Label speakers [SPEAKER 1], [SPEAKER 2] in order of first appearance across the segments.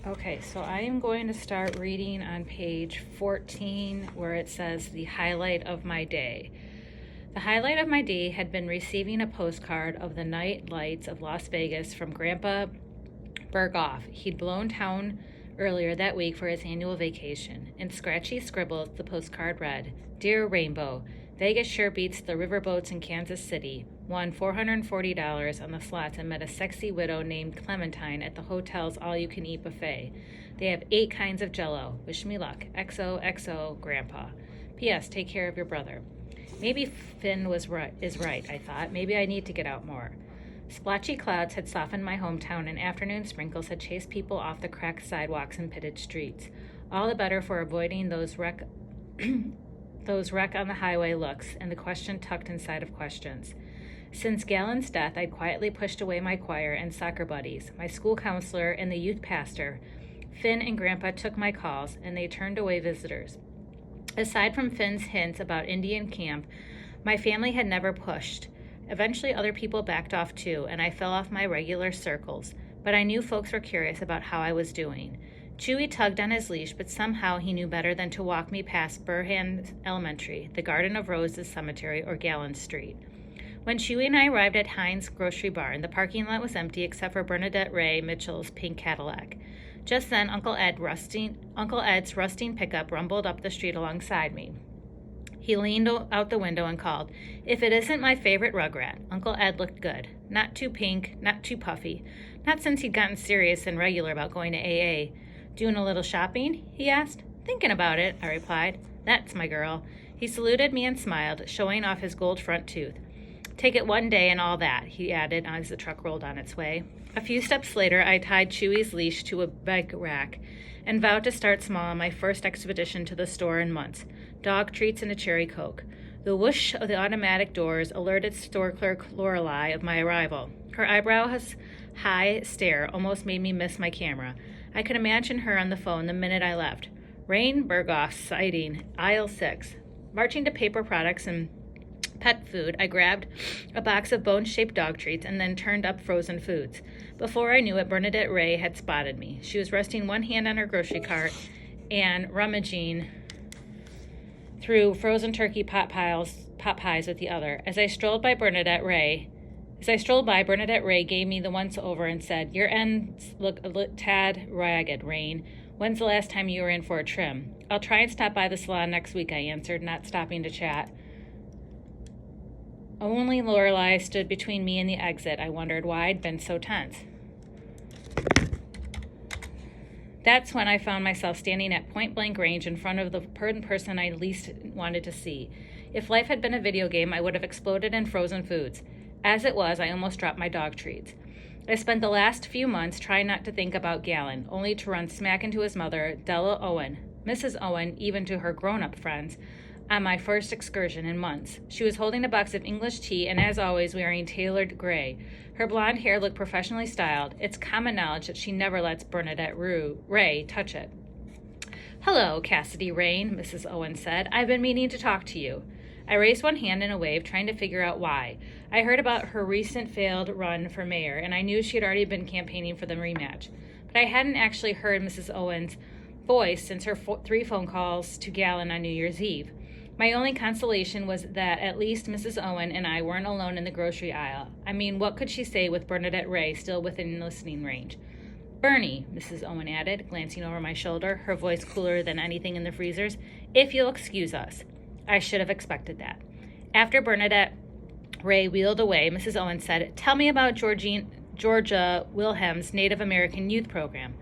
[SPEAKER 1] Okay, so I am going to start reading on page 14 where it says the highlight of my day. The highlight of my day had been receiving a postcard of the night lights of Las Vegas from Grandpa Berghoff. He'd blown town earlier that week for his annual vacation. In scratchy scribbles, the postcard read, "Dear Rainbow, Vegas sure beats the riverboats in Kansas City. Won $440 on the slots and met a sexy widow named Clementine at the hotel's all-you-can-eat buffet. They have 8 kinds of Jell-O. Wish me luck. XOXO, Grandpa. P.S. Take care of your brother." Maybe Finn is right, I thought. Maybe I need to get out more. Splotchy clouds had softened my hometown, and afternoon sprinkles had chased people off the cracked sidewalks and pitted streets. All the better for avoiding those wreck on the highway looks and the question tucked inside of questions. Since Gallen's death, I'd quietly pushed away my choir and soccer buddies, my school counselor, and the youth pastor. Finn and Grandpa took my calls, and they turned away visitors. Aside from Finn's hints about Indian camp, my family had never pushed. Eventually, other people backed off too, and I fell off my regular circles, but I knew folks were curious about how I was doing. Chewy tugged on his leash, but somehow he knew better than to walk me past Burhan Elementary, the Garden of Roses Cemetery, or Gallen Street. When Chewy and I arrived at Heinz Grocery Barn, the parking lot was empty except for Bernadette Ray Mitchell's pink Cadillac. Just then, Uncle Ed's rusting pickup rumbled up the street alongside me. He leaned out the window and called, "If it isn't my favorite Rugrat." Uncle Ed looked good. Not too pink, not too puffy. Not since he'd gotten serious and regular about going to AA. "Doing a little shopping?" he asked. "Thinking about it," I replied. "That's my girl." He saluted me and smiled, showing off his gold front tooth. "Take it one day and all that," he added as the truck rolled on its way. A few steps later, I tied Chewy's leash to a bike rack and vowed to start small on my first expedition to the store in months. Dog treats and a cherry Coke. The whoosh of the automatic doors alerted store clerk Lorelei of my arrival. Her eyebrows' high stare almost made me miss my camera. I could imagine her on the phone the minute I left. Rain Berghoff sighting, aisle 6. Marching to paper products and pet food, I grabbed a box of bone-shaped dog treats and then turned up frozen foods. Before I knew it, Bernadette Ray had spotted me. She was resting one hand on her grocery cart and rummaging through frozen turkey pot pies with the other. As I strolled by, Bernadette Ray gave me the once-over and said, "Your ends look a tad ragged, Rain. When's the last time you were in for a trim?" "I'll try and stop by the salon next week," I answered, not stopping to chat. Only Lorelei stood between me and the exit. I wondered why I'd been so tense. That's when I found myself standing at point-blank range in front of the person I least wanted to see. If life had been a video game, I would have exploded in frozen foods. As it was, I almost dropped my dog treats. I spent the last few months trying not to think about Gallen, only to run smack into his mother, Della Owen, Mrs. Owen, even to her grown-up friends, on my first excursion in months. She was holding a box of English tea and, as always, wearing tailored gray. Her blonde hair looked professionally styled. It's common knowledge that she never lets Bernadette Ray touch it. "Hello, Cassidy Rain," Mrs. Owen said. "I've been meaning to talk to you." I raised one hand in a wave, trying to figure out why. I heard about her recent failed run for mayor, and I knew she had already been campaigning for the rematch. But I hadn't actually heard Mrs. Owen's voice since her 3 phone calls to Gallen on New Year's Eve. My only consolation was that at least Mrs. Owen and I weren't alone in the grocery aisle. I mean, what could she say with Bernadette Ray still within listening range? "Bernie," Mrs. Owen added, glancing over my shoulder, her voice cooler than anything in the freezers, "if you'll excuse us." I should have expected that. After Bernadette Ray wheeled away, Mrs. Owen said, "Tell me about Georgia Wilhelm's Native American Youth Program."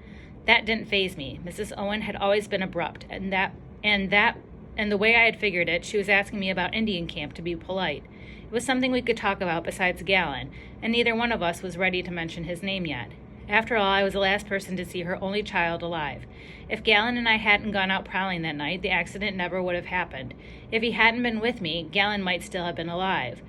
[SPEAKER 1] That didn't faze me. Mrs. Owen had always been abrupt, and the way I had figured it, she was asking me about Indian camp to be polite. It was something we could talk about besides Gallen, and neither one of us was ready to mention his name yet. After all, I was the last person to see her only child alive. If Gallen and I hadn't gone out prowling that night, the accident never would have happened. If he hadn't been with me, Gallen might still have been alive.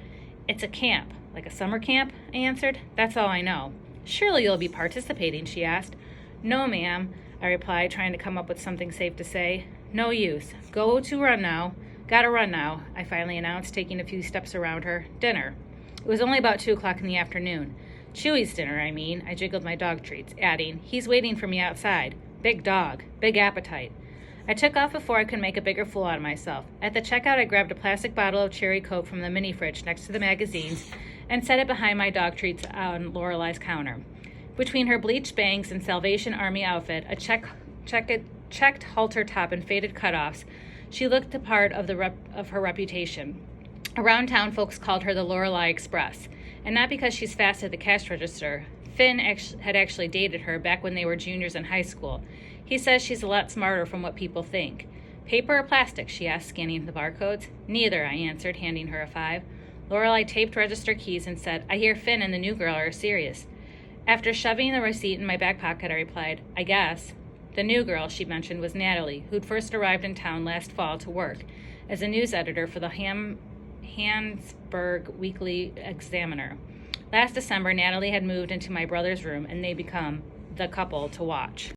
[SPEAKER 1] "It's a camp." "Like a summer camp?" I answered. "That's all I know." "Surely you'll be participating?" she asked. "No, ma'am," I replied, trying to come up with something safe to say. "No use. Gotta run now," I finally announced, taking a few steps around her. "Dinner." It was only about 2 o'clock in the afternoon. "Chewy's dinner, I mean." I jiggled my dog treats, adding, "He's waiting for me outside." Big dog, big appetite. I took off before I could make a bigger fool out of myself. At the checkout, I grabbed a plastic bottle of cherry Coke from the mini fridge next to the magazines and set it behind my dog treats on Lorelei's counter. Between her bleached bangs and Salvation Army outfit, a checked halter top and faded cutoffs, she looked the part of her reputation. Around town, folks called her the Lorelei Express, and not because she's fast at the cash register. Finn had actually dated her back when they were juniors in high school. He says she's a lot smarter from what people think. Paper or plastic, she asked, scanning the barcodes. Neither, I answered, handing her a 5. Lorelei taped register keys and said, I hear Finn and the new girl are serious. After shoving the receipt in my back pocket, I replied, I guess. The new girl, she mentioned, was Natalie, who'd first arrived in town last fall to work as a news editor for the Hansburg Weekly Examiner. Last December, Natalie had moved into my brother's room, and they become the couple to watch.